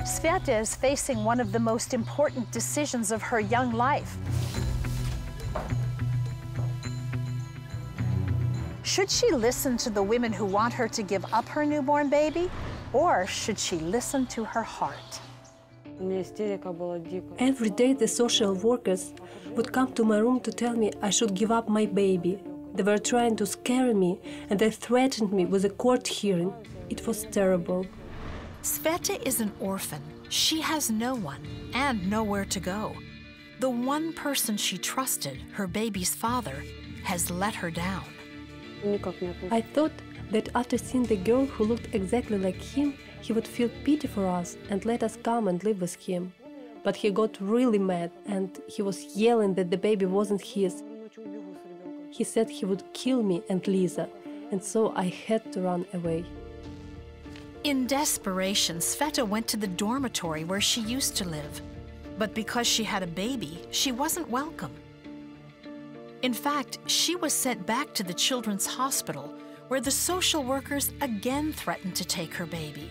Sveta is facing one of the most important decisions of her young life. Should she listen to the women who want her to give up her newborn baby, or should she listen to her heart? Every day the social workers would come to my room to tell me I should give up my baby. They were trying to scare me, and they threatened me with a court hearing. It was terrible. Sveta is an orphan. She has no one and nowhere to go. The one person she trusted, her baby's father, has let her down. I thought that after seeing the girl who looked exactly like him, he would feel pity for us and let us come and live with him. But he got really mad and he was yelling that the baby wasn't his. He said he would kill me and Lisa, and so I had to run away. In desperation, Sveta went to the dormitory where she used to live. But because she had a baby, she wasn't welcome. In fact, she was sent back to the children's hospital, where the social workers again threatened to take her baby.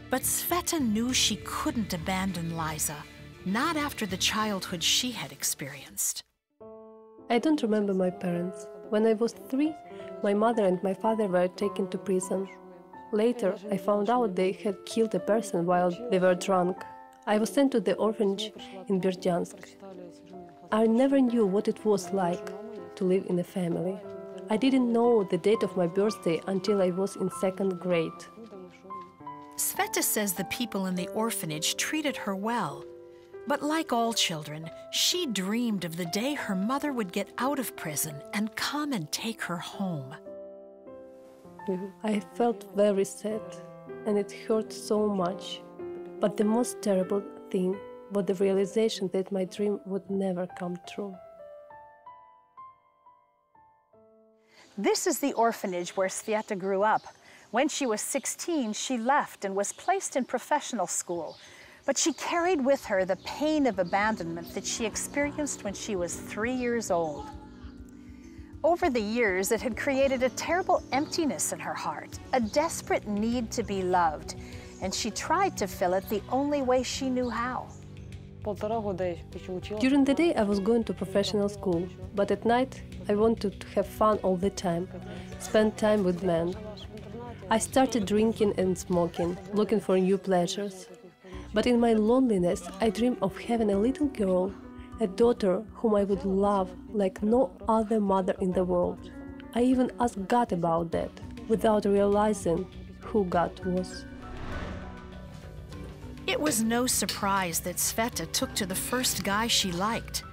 But Sveta knew she couldn't abandon Liza, not after the childhood she had experienced. I don't remember my parents. When I was 3, my mother and my father were taken to prison. Later, I found out they had killed a person while they were drunk. I was sent to the orphanage in Berdyansk. I never knew what it was like to live in a family. I didn't know the date of my birthday until I was in 2nd grade. Sveta says the people in the orphanage treated her well. But like all children, she dreamed of the day her mother would get out of prison and come and take her home. I felt very sad, and it hurt so much. But the most terrible thing was the realization that my dream would never come true. This is the orphanage where Sveta grew up. When she was 16, she left and was placed in professional school. But she carried with her the pain of abandonment that she experienced when she was 3 years old. Over the years, it had created a terrible emptiness in her heart, a desperate need to be loved, and she tried to fill it the only way she knew how. During the day I was going to professional school, but at night I wanted to have fun all the time, spend time with men. I started drinking and smoking, looking for new pleasures. But in my loneliness I dreamed of having a little girl, a daughter whom I would love like no other mother in the world. I even asked God about that, without realizing who God was. It was no surprise that Sveta took to the first guy she liked.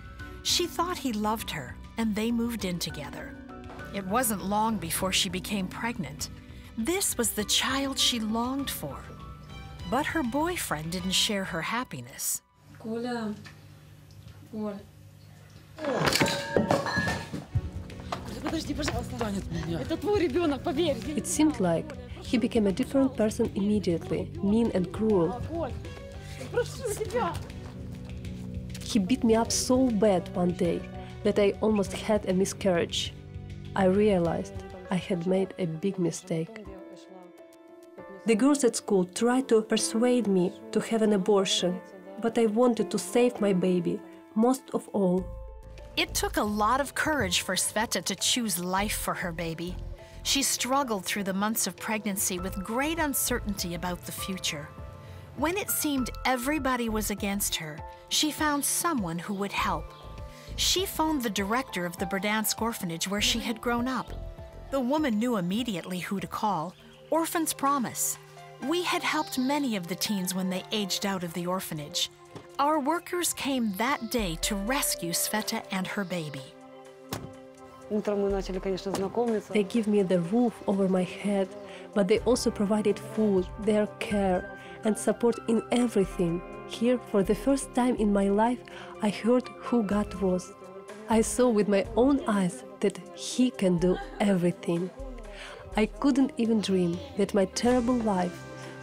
She thought he loved her, and they moved in together. It wasn't long before she became pregnant. This was the child she longed for. But her boyfriend didn't share her happiness. Коля, Коль. Подожди, пожалуйста. Это твой ребенок, поверь. It seemed like he became a different person immediately, mean and cruel. He beat me up so bad one day that I almost had a miscarriage. I realized I had made a big mistake. The girls at school tried to persuade me to have an abortion, but I wanted to save my baby, most of all. It took a lot of courage for Sveta to choose life for her baby. She struggled through the months of pregnancy with great uncertainty about the future. When it seemed everybody was against her, she found someone who would help. She phoned the director of the Berdyansk orphanage where she had grown up. The woman knew immediately who to call. Orphan's Promise. We had helped many of the teens when they aged out of the orphanage. Our workers came that day to rescue Sveta and her baby. They gave me the roof over my head, but they also provided food, their care, and support in everything. Here, for the first time in my life, I heard who God was. I saw with my own eyes that He can do everything. I couldn't even dream that my terrible life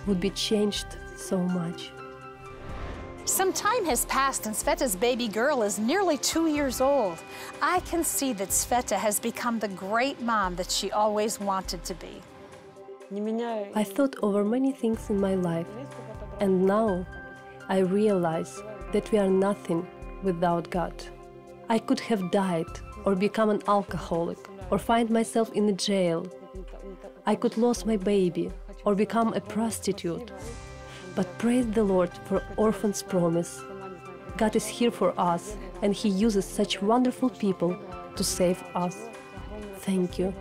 would be changed so much. Some time has passed and Sveta's baby girl is nearly 2 years old. I can see that Sveta has become the great mom that she always wanted to be. I thought over many things in my life, and now I realize that we are nothing without God. I could have died or become an alcoholic or find myself in a jail. I could lose my baby or become a prostitute. But praise the Lord for Orphan's promise. God is here for us, and He uses such wonderful people to save us. Thank you.